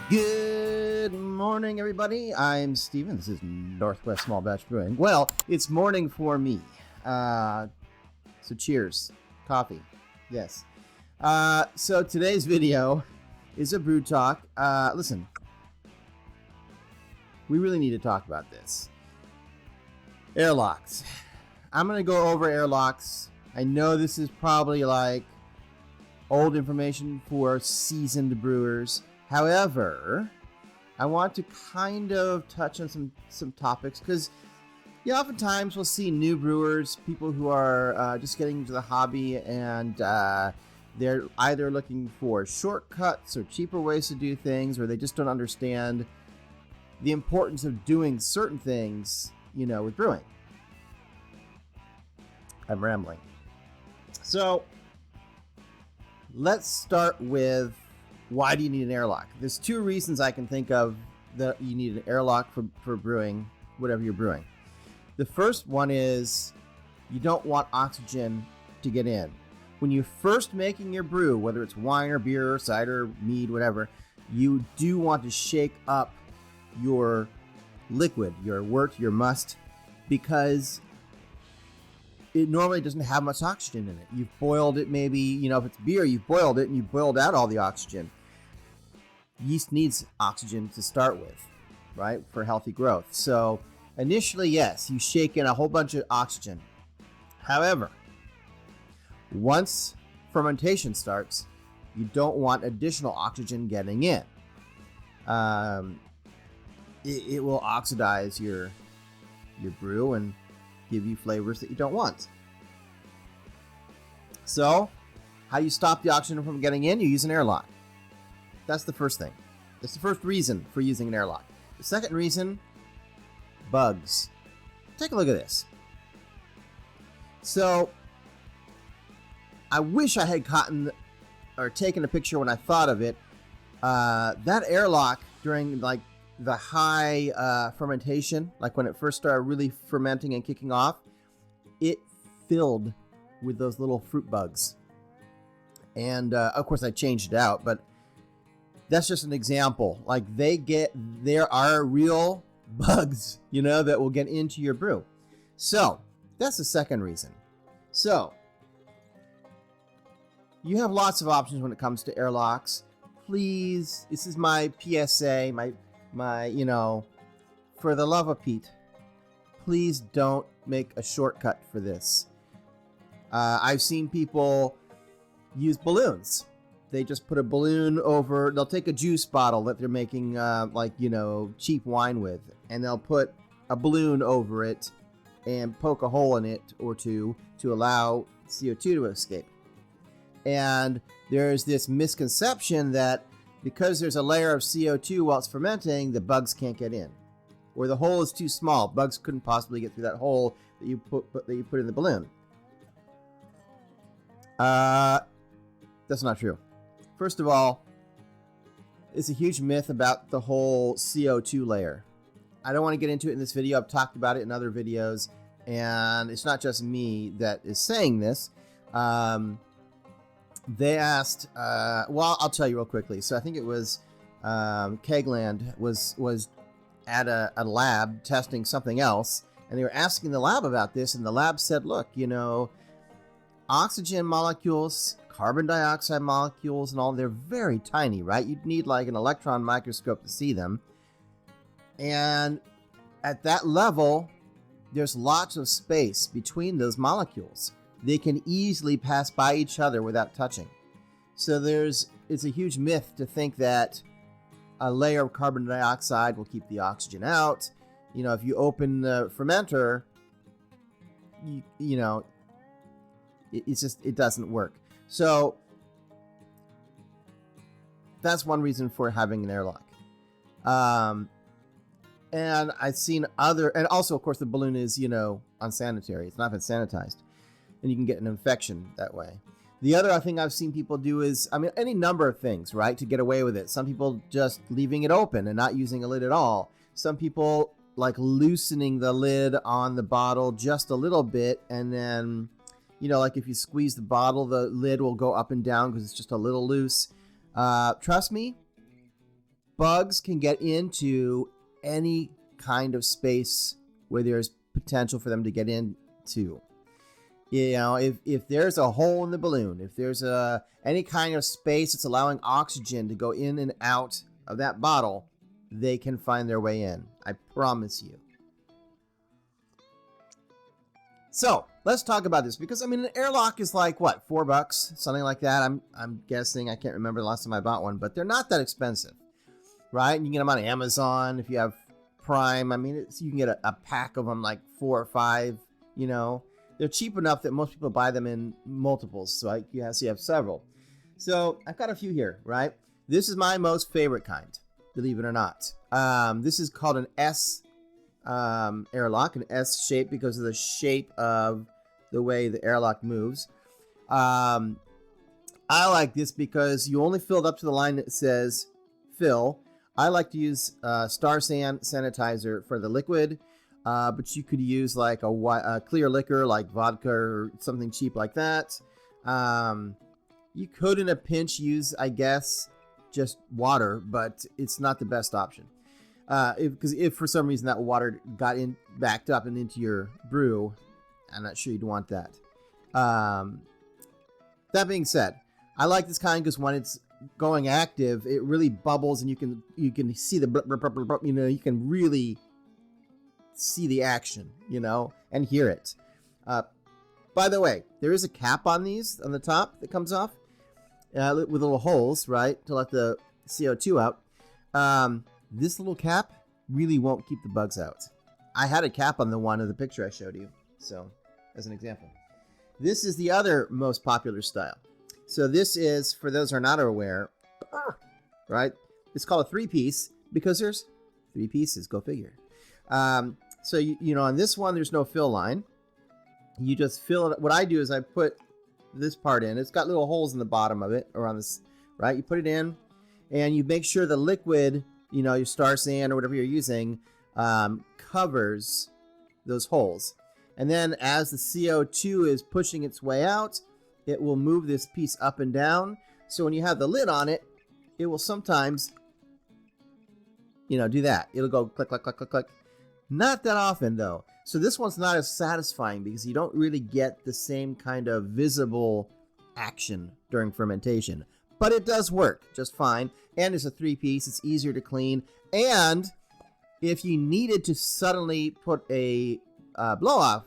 Good morning, everybody. I'm Steven. This is Northwest Small Batch Brewing. Well, it's morning for me. So cheers. Coffee. Yes. So today's video is a brew talk. Listen, we really need to talk about this. Airlocks. I'm going to go over Airlocks. I know this is probably like old information for seasoned brewers. However, I want to kind of touch on some topics because oftentimes we'll see new brewers, people who are just getting into the hobby, and they're either looking for shortcuts or cheaper ways to do things, or they just don't understand the importance of doing certain things, with brewing. I'm rambling. So let's start with, why do you need an airlock? There's two reasons I can think of that you need an airlock for brewing whatever you're brewing. The first one is you don't want oxygen to get in. When you're first making your brew, whether it's wine or beer, cider, mead, whatever, you do want to shake up your liquid, your wort, your must, because it normally doesn't have much oxygen in it. You've boiled it, maybe, if it's beer, you've boiled it and you've boiled out all the oxygen. Yeast needs oxygen to start with, right, for healthy growth. So initially, yes, you shake in a whole bunch of oxygen. However, once fermentation starts, you don't want additional oxygen getting in. It will oxidize your brew and give you flavors that you don't want. So, how you stop the oxygen from getting in? You use an airlock. That's the first thing. That's the first reason for using an airlock. The second reason, bugs. Take a look at this. So, I wish I had taken a picture when I thought of it. That airlock during the high fermentation, like when it first started really fermenting and kicking off, it filled with those little fruit bugs. And of course I changed it out, but that's just an example. There are real bugs, that will get into your brew. So that's the second reason. So you have lots of options when it comes to airlocks. Please, this is my PSA, my, for the love of Pete, please don't make a shortcut for this. I've seen people use balloons. They just put a balloon over, they'll take a juice bottle that they're making, cheap wine with, and they'll put a balloon over it and poke a hole in it or two to allow CO2 to escape. And there's this misconception that because there's a layer of CO2 while it's fermenting, the bugs can't get in. Or the hole is too small. Bugs couldn't possibly get through that hole that you put in the balloon. That's not true. First of all, it's a huge myth about the whole CO2 layer. I don't want to get into it in this video. I've talked about it in other videos, and it's not just me that is saying this. They asked, I'll tell you real quickly. So I think it was Kegland was at a lab testing something else, and they were asking the lab about this, and the lab said, look, oxygen molecules, carbon dioxide molecules, and all, they're very tiny, right? You'd need like an electron microscope to see them. And at that level, there's lots of space between those molecules. They can easily pass by each other without touching. So it's a huge myth to think that a layer of carbon dioxide will keep the oxygen out. If you open the fermenter, it doesn't work. So that's one reason for having an airlock. And I've seen and also, of course, the balloon is, unsanitary. It's not been sanitized, and you can get an infection that way. The other thing I've seen people do is, any number of things, right, to get away with it. Some people just leaving it open and not using a lid at all. Some people like loosening the lid on the bottle just a little bit, and then, like if you squeeze the bottle, the lid will go up and down because it's just a little loose. Trust me, bugs can get into any kind of space where there's potential for them to get into. You know, if there's a hole in the balloon, if there's any kind of space that's allowing oxygen to go in and out of that bottle, they can find their way in. I promise you. So let's talk about this, because I mean, an airlock is like what, $4, something like that. I'm guessing. I can't remember the last time I bought one, but they're not that expensive, right? And you can get them on Amazon if you have Prime. I mean, you can get a pack of them, like 4 or 5. You know, they're cheap enough that most people buy them in multiples. So you have several. So I've got a few here, right? This is my most favorite kind, believe it or not. This is called an S airlock, an S shape because of the shape of the way the airlock moves. I like this because you only fill it up to the line that says fill. I like to use Star San sanitizer for the liquid, but you could use like a clear liquor like vodka or something cheap like that. You could in a pinch use, I guess, just water, but it's not the best option. Because if for some reason that water got backed up and into your brew, I'm not sure you'd want that. That being said, I like this kind because when it's going active, it really bubbles, and you can see the you know, you can really see the action, you know, and hear it. By the way, there is a cap on these on the top that comes off with little holes, right, to let the CO2 out. This little cap really won't keep the bugs out. I had a cap on the one of the picture I showed you, so as an example. This is the other most popular style. So this is, for those who are not aware, right? It's called a 3-piece because there's 3 pieces. Go figure. So you know, on this one, there's no fill line. You just fill it. What I do is I put this part in. It's got little holes in the bottom of it, or on this, right? You put it in, and you make sure the liquid, you know, your Star San or whatever you're using, covers those holes. And then as the CO2 is pushing its way out, it will move this piece up and down. So when you have the lid on it, it will sometimes, you know, do that. It'll go click, click, click, click, click. Not that often, though. So this one's not as satisfying because you don't really get the same kind of visible action during fermentation. But it does work just fine. And it's a 3-piece. It's easier to clean. And if you needed to suddenly put a blow-off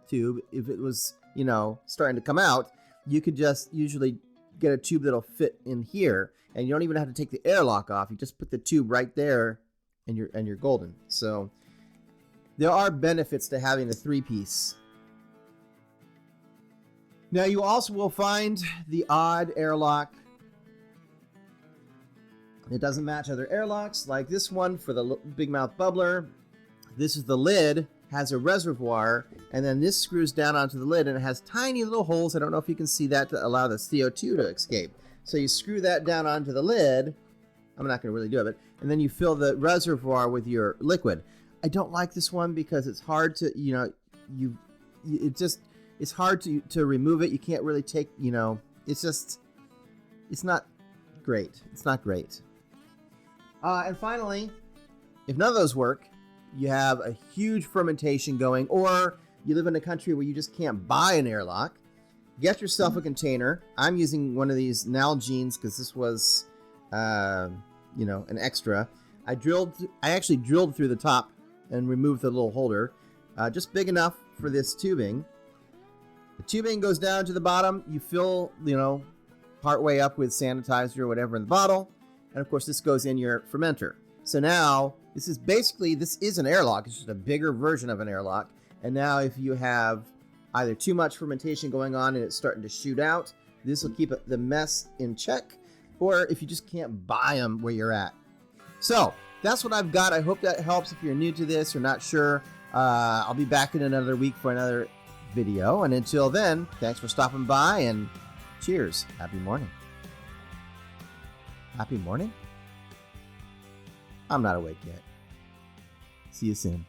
tube, if it was, you know, starting to come out, you could just usually get a tube that'll fit in here, and you don't even have to take the airlock off. You just put the tube right there, and you're golden. So there are benefits to having a 3-piece. Now you also will find the odd airlock. It doesn't match other airlocks, like this one for the big mouth bubbler. This is the lid, has a reservoir, and then this screws down onto the lid, and it has tiny little holes. I don't know if you can see that, to allow the CO2 to escape. So you screw that down onto the lid. I'm not going to really do it, and then you fill the reservoir with your liquid. I don't like this one because it's hard to, you know, it's hard to remove it. You can't really take, you know, it's not great. It's not great. And finally, if none of those work, you have a huge fermentation going, or you live in a country where you just can't buy an airlock, get yourself a container. I'm using one of these Nalgene's because this was, you know, an extra. I actually drilled through the top and removed the little holder, just big enough for this tubing. The tubing goes down to the bottom. You fill, you know, part way up with sanitizer or whatever in the bottle. And of course, this goes in your fermenter. So now, this is an airlock. It's just a bigger version of an airlock. And now if you have either too much fermentation going on and it's starting to shoot out, this will keep the mess in check. Or if you just can't buy them where you're at. So that's what I've got. I hope that helps if you're new to this or not sure. I'll be back in another week for another video. And until then, thanks for stopping by, and cheers. Happy morning. Happy morning? I'm not awake yet. See you soon.